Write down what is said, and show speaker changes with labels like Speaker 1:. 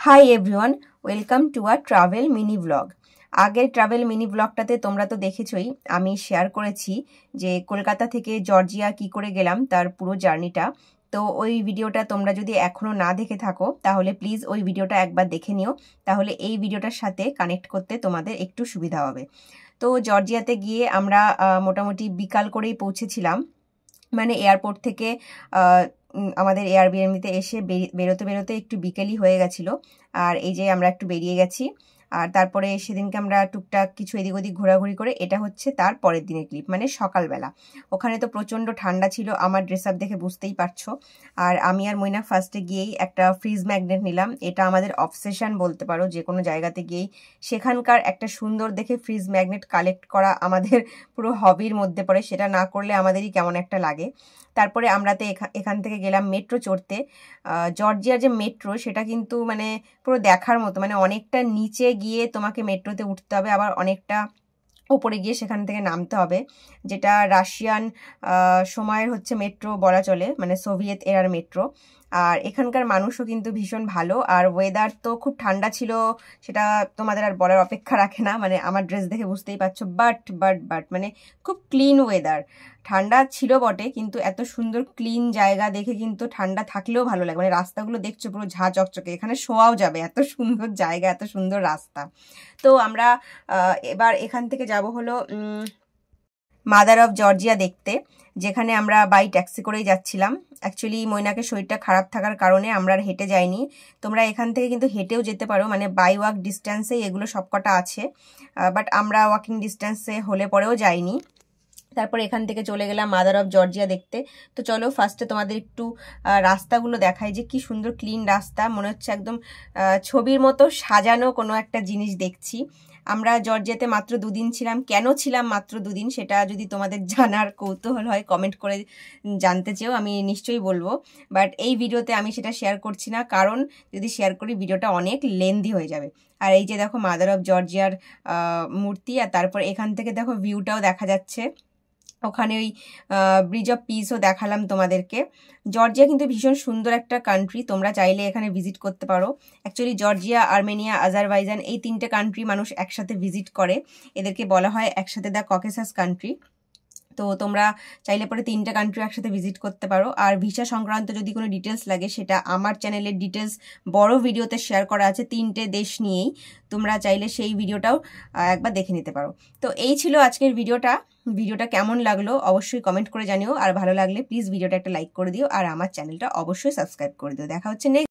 Speaker 1: Hi everyone, welcome to a travel mini blog. আগের travel mini ব্লগটাতে তোমরা তো দেখেছই, আমি শেয়ার করেছি যে কলকাতা থেকে জর্জিয়া কি করে গেলাম তার পুরো জার্নিটা। তো ওই ভিডিওটা তোমরা যদি এখনও না দেখে থাকো তাহলে প্লিজ ওই ভিডিওটা একবার দেখে নিও, তাহলে এই ভিডিওটার সাথে কানেক্ট করতে তোমাদের একটু সুবিধা হবে। তো জর্জিয়াতে গিয়ে আমরা মোটামুটি বিকাল করেই পৌঁছেছিলাম, মানে এয়ারপোর্ট থেকে আমাদের এয়ারবিএনবিতে এসে বেরোতে বেরোতে একটু বিকেলই হয়ে গেছিলো। আর এই যে আমরা একটু বেরিয়ে গেছি, আর তারপরে সেদিনকে আমরা টুকটাক কিছু এদিক ওদিক ঘোরাঘুরি করে, এটা হচ্ছে তার পরের দিনের ক্লিপ, মানে সকালবেলা। ওখানে তো প্রচণ্ড ঠান্ডা ছিল, আমার ড্রেস আপ দেখে বুঝতেই পারছো। আর আমি আর মইনা ফার্স্টে গিয়েই একটা ফ্রিজ ম্যাগনেট নিলাম। এটা আমাদের অবসেশন বলতে পারো, যে কোনো জায়গাতে গিয়েই সেখানকার একটা সুন্দর দেখে ফ্রিজ ম্যাগনেট কালেক্ট করা আমাদের পুরো হবির মধ্যে পড়ে। সেটা না করলে আমাদেরই কেমন একটা লাগে। তারপরে আমরা তো এখান থেকে গেলাম মেট্রো চড়তে। জর্জিয়ার যে মেট্রো সেটা কিন্তু মানে পুরো দেখার মতো, মানে অনেকটা নিচে গিয়ে তোমাকে মেট্রোতে উঠতে হবে, আবার অনেকটা ওপরে গিয়ে সেখান থেকে নামতে হবে, যেটা রাশিয়ান সময়ের হচ্ছে মেট্রো বলা চলে, মানে সোভিয়েত এরার মেট্রো। আর এখানকার মানুষও কিন্তু ভীষণ ভালো, আর ওয়েদার তো খুব ঠান্ডা ছিল, সেটা তোমাদের আর বলার অপেক্ষা রাখে না, মানে আমার ড্রেস দেখে বুঝতেই পারছো। বাট মানে খুব ক্লিন ওয়েদার। ঠান্ডা ছিল বটে, কিন্তু এত সুন্দর ক্লিন জায়গা দেখে কিন্তু ঠান্ডা থাকলেও ভালো লাগে। মানে রাস্তাগুলো দেখছো পুরো ঝাঁ চকচকে, এখানে শোয়াও যাবে, এত সুন্দর জায়গা, এত সুন্দর রাস্তা। তো আমরা এবার এখান থেকে যাব হলো মাদার অফ জর্জিয়া দেখতে, যেখানে আমরা বাই ট্যাক্সি করেই যাচ্ছিলাম। অ্যাকচুয়ালি মইনাকে শরীরটা খারাপ থাকার কারণে আমরা আর হেঁটে যাইনি। তোমরা এখান থেকে কিন্তু হেঁটেও যেতে পারো, মানে বাই ওয়াক ডিস্ট্যান্সেই এগুলো সবকটা আছে, বাট আমরা ওয়াকিং ডিস্ট্যান্সে হলে পরেও যাইনি। তারপর এখান থেকে চলে গেলাম মাদার অফ জর্জিয়া দেখতে। তো চলো ফার্স্টে তোমাদের একটু রাস্তাগুলো দেখাই, যে কি সুন্দর ক্লিন রাস্তা, মনে হচ্ছে একদম ছবির মতো সাজানো কোনো একটা জিনিস দেখছি। আমরা জর্জিয়াতে মাত্র 2 দিন ছিলাম। কেন ছিলাম মাত্র 2 দিন সেটা যদি তোমাদের জানার কৌতূহল হয় কমেন্ট করে জানতে চেও, আমি নিশ্চয়ই বলবো। বাট এই ভিডিওতে আমি সেটা শেয়ার করছি না, কারণ যদি শেয়ার করি ভিডিওটা অনেক লেন্দি হয়ে যাবে। আর এই যে দেখো মাদার অফ জর্জিয়ার মূর্তি, আর তারপর এখান থেকে দেখো ভিউটাও দেখা যাচ্ছে। ওখানে ওই ব্রিজ অফ পিসও দেখালাম তোমাদেরকে। জর্জিয়া কিন্তু ভীষণ সুন্দর একটা কান্ট্রি, তোমরা চাইলে এখানে ভিজিট করতে পারো। অ্যাকচুয়ালি জর্জিয়া, আর্মেনিয়া, আজারবাইজান এই 3টে কান্ট্রি মানুষ একসাথে ভিজিট করে, এদেরকে বলা হয় একসাথে দ্য ককেসাস কান্ট্রি। তো তোমরা চাইলে পরে 3টে কান্ট্রি একসাথে ভিজিট করতে পারো। আর ভিসা সংক্রান্ত যদি কোনো ডিটেলস লাগে সেটা আমার চ্যানেলের ডিটেলস বড় ভিডিওতে শেয়ার করা আছে, 3টে দেশ নিয়েই। তোমরা চাইলে সেই ভিডিওটাও একবার দেখে নিতে পারো। তো এই ছিল আজকের ভিডিওটা কেমন লাগলো অবশ্যই কমেন্ট করে জানিও, আর ভালো লাগলে প্লিজ ভিডিওটা একটা লাইক করে দিও, আর আমার চ্যানেলটা অবশ্যই সাবস্ক্রাইব করে দিও। দেখা হচ্ছে নেক্সট